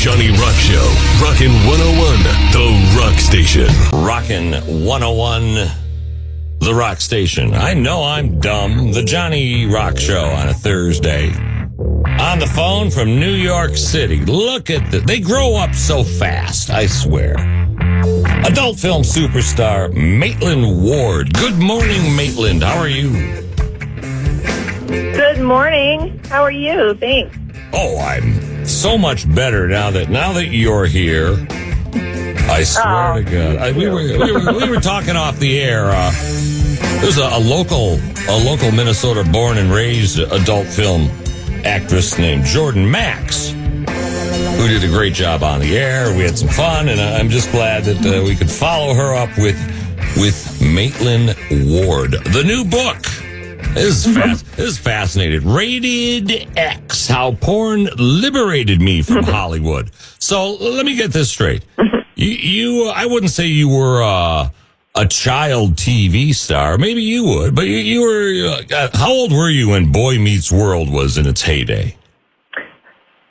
Johnny Rock Show. Rockin' 101, the Rock Station. Rockin' 101, the Rock Station. I know I'm dumb. The Johnny Rock Show on a Thursday. On the phone from New York City. Look at they grow up so fast, I swear. Adult film superstar Maitland Ward. Good morning, Maitland. How are you? Good morning. How are you? Thanks. Oh, I'm so much better now that you're here. I swear to God. We were talking off the air. There's a local Minnesota born and raised adult film actress named Jordan Max, who did a great job on the air. We had some fun, and I'm just glad that we could follow her up with Maitland Ward. The new book is fascinating. Rated X: How Porn Liberated Me from Hollywood. So let me get this straight. I wouldn't say you were a child TV star. Maybe you would, but you were. How old were you when Boy Meets World was in its heyday?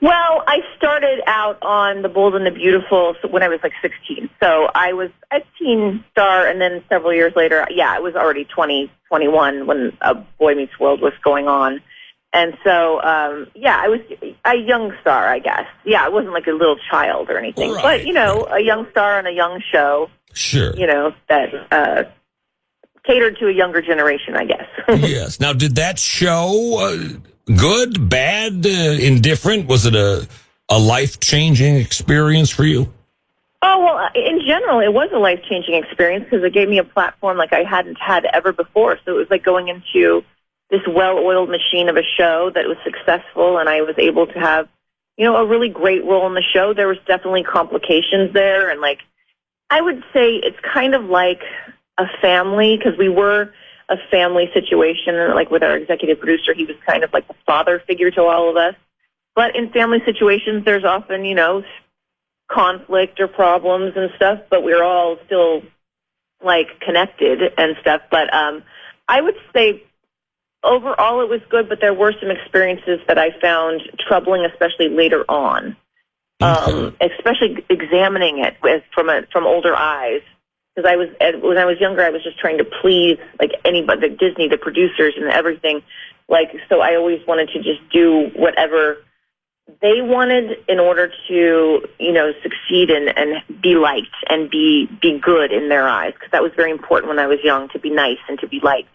Well, I started out on The Bold and the Beautiful when I was like 16. So I was a teen star, and then several years later, I was already 20, 21 when Boy Meets World was going on. And so, I was a young star, I guess. Yeah, I wasn't like a little child or anything. Right. But, a young star on a young show. Sure. That catered to a younger generation, I guess. Yes. Now, did that show... good, bad, indifferent? Was it a life-changing experience for you? Oh, well, in general, it was a life-changing experience because it gave me a platform like I hadn't had ever before. So it was like going into this well-oiled machine of a show that was successful, and I was able to have, a really great role in the show. There was definitely complications there, and I would say it's kind of like a family because we were a family situation, like with our executive producer. He was kind of like the father figure to all of us. But in family situations, there's often, conflict or problems and stuff, but we're all still connected and stuff. But I would say overall it was good, but there were some experiences that I found troubling, especially later on, especially examining it from older eyes. Because when I was younger, I was just trying to please anybody, Disney, the producers, and everything. So I always wanted to just do whatever they wanted in order to, succeed and be liked and be good in their eyes. Because that was very important when I was young, to be nice and to be liked.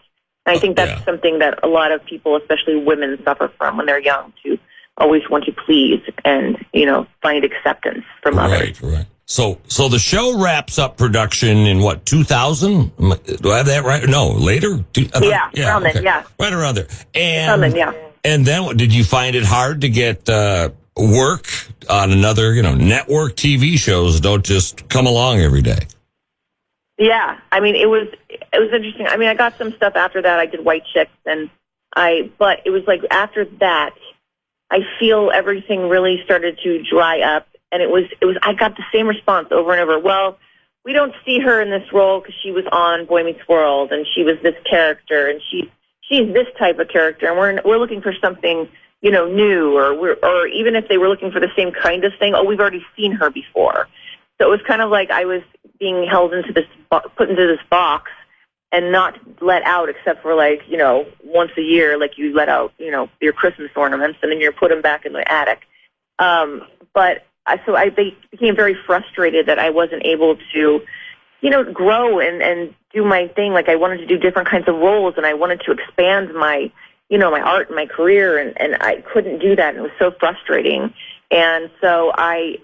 And I think that's something that a lot of people, especially women, suffer from when they're young, to always want to please and find acceptance from others. Right. So the show wraps up production in 2000? Do I have that right? No, later? Around then, yeah. Right around there. And then did you find it hard to get work on another, network TV shows don't just come along every day? Yeah. I mean, it was interesting. I mean, I got some stuff after that. I did White Chicks, but it was after that, I feel everything really started to dry up. And it was. I got the same response over and over. Well, we don't see her in this role because she was on Boy Meets World, and she was this character, and she's this type of character, and we're looking for something new, or even if they were looking for the same kind of thing. Oh, we've already seen her before. So it was kind of like I was being held into put into this box, and not let out except for once a year, you let out your Christmas ornaments, and then you put them back in the attic. So I became very frustrated that I wasn't able to, grow and do my thing. I wanted to do different kinds of roles, and I wanted to expand my, my art and my career, and I couldn't do that. And it was so frustrating. And so I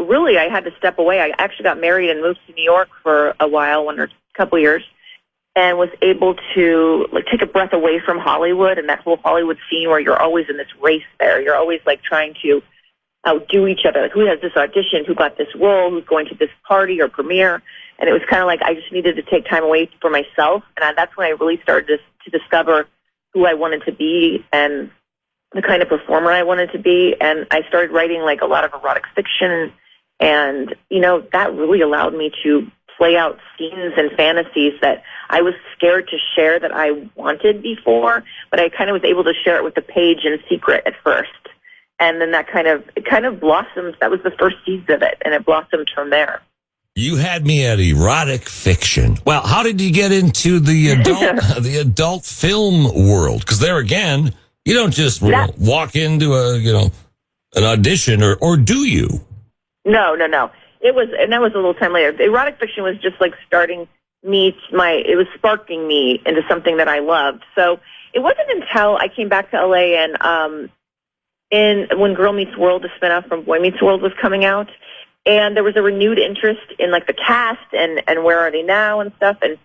had to step away. I actually got married and moved to New York for a while, a couple years, and was able to take a breath away from Hollywood and that whole Hollywood scene where you're always in this race there. You're always trying to outdo each other. Who has this audition? Who got this role? Who's going to this party or premiere? And it was kind of I just needed to take time away for myself. And that's when I really started to discover who I wanted to be and the kind of performer I wanted to be. And I started writing a lot of erotic fiction. And, that really allowed me to play out scenes and fantasies that I was scared to share that I wanted before, but I kind of was able to share it with the page in secret at first. And then it kind of blossomed. That was the first seeds of it, and it blossomed from there. You had me at erotic fiction. Well, how did you get into the adult film world? Because there again, you don't just walk into an audition, or do you? No. It was, and that was a little time later. The erotic fiction was just like starting it was sparking me into something that I loved. So it wasn't until I came back to LA and when Girl Meets World, the spinoff from Boy Meets World, was coming out, and there was a renewed interest in like the cast and where are they now and stuff, and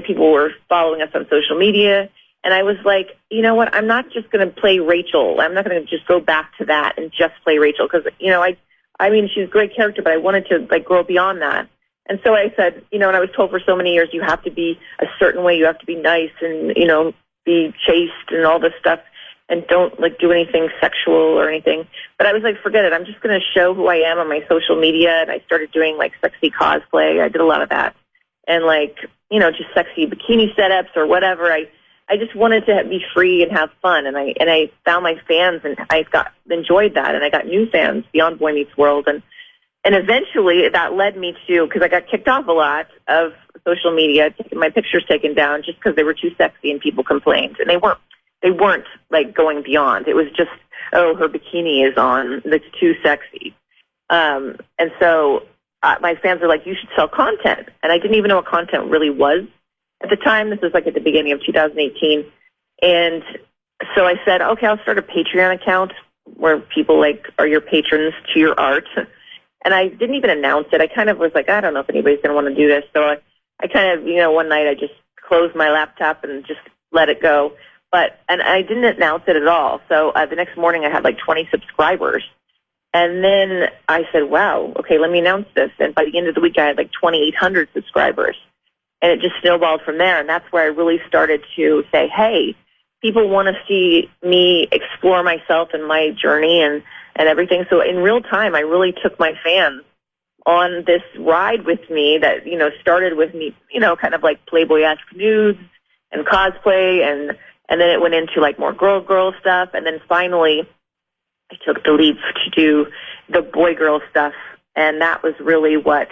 people were following us on social media, and I was like, you know what, I'm not just going to play Rachel. I'm not going to just go back to that and just play Rachel, because I mean she's a great character, but I wanted to like grow beyond that. And so I said, and I was told for so many years, you have to be a certain way, you have to be nice and, be chaste and all this stuff, and don't like do anything sexual or anything. But I was like, forget it. I'm just going to show who I am on my social media. And I started doing like sexy cosplay. I did a lot of that. And like, just sexy bikini setups or whatever. I just wanted to be free and have fun. And I found my fans, and I enjoyed that. And I got new fans beyond Boy Meets World. And eventually that led me to, because I got kicked off a lot of social media, my pictures taken down just because they were too sexy and people complained. And they weren't like going beyond. It was just, oh, her bikini is on, that's too sexy. And so my fans are like, you should sell content. And I didn't even know what content really was at the time. This was like at the beginning of 2018. And so I said, okay, I'll start a Patreon account where people like are your patrons to your art. And I didn't even announce it. I kind of was like, I don't know if anybody's going to want to do this. So I kind of, one night I just closed my laptop and just let it go. And I didn't announce it at all. So the next morning I had like 20 subscribers. And then I said, wow, okay, let me announce this. And by the end of the week I had like 2,800 subscribers. And it just snowballed from there. And that's where I really started to say, hey, people want to see me explore myself and my journey and everything. So in real time, I really took my fans on this ride with me that, started with me, kind of like Playboy-esque nudes and cosplay, and then it went into like more girl stuff. And then finally I took the leap to do the boy-girl stuff. And that was really what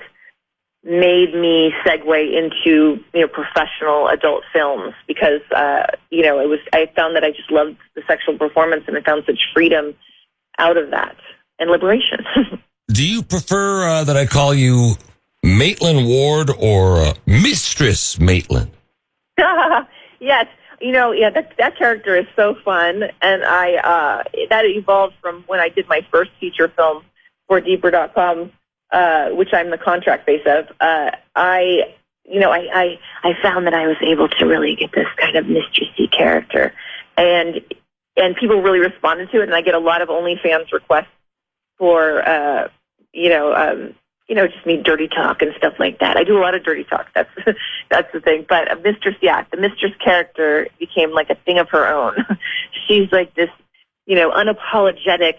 made me segue into, professional adult films, because, I found that I just loved the sexual performance, and I found such freedom out of that and liberation. Do you prefer that I call you Maitland Ward or Mistress Maitland? Yes. That character is so fun. And that evolved from when I did my first feature film for Deeper.com, which I'm the contract base of. I found that I was able to really get this kind of mistressy character, and people really responded to it. And I get a lot of OnlyFans requests for, just me dirty talk and stuff like that. I do a lot of dirty talk. That's the thing. But the mistress character became like a thing of her own. She's like this, unapologetic,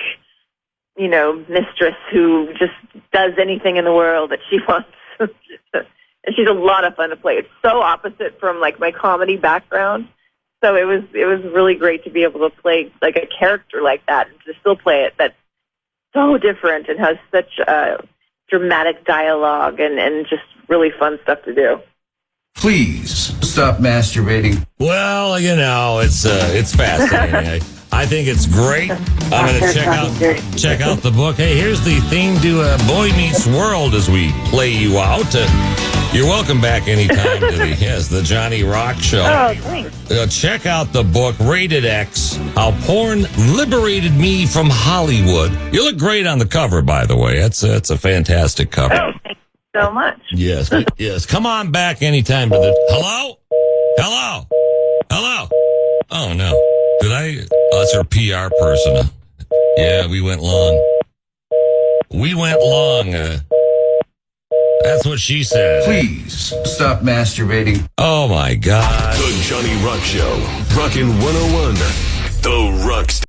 mistress who just does anything in the world that she wants. And she's a lot of fun to play. It's so opposite from like my comedy background. So it was really great to be able to play like a character like that, and to still play it that's so different and has such dramatic dialogue and just really fun stuff to do. Please stop masturbating. Well, it's fascinating. I think it's great. I'm going to check out the book. Hey, here's the theme to Boy Meets World as we play you out. You're welcome back anytime to the Johnny Rock Show. Oh, thanks. Check out the book, Rated X, How Porn Liberated Me from Hollywood. You look great on the cover, by the way. It's a fantastic cover. Oh, thank you so much. Yes, yes. Come on back anytime to the... Hello? Oh, no. Did I... Oh, that's our PR person. Yeah, we went long. That's what she said. Please stop masturbating. Oh, my God. The Johnny Rock Show. Rockin' 101. The Rock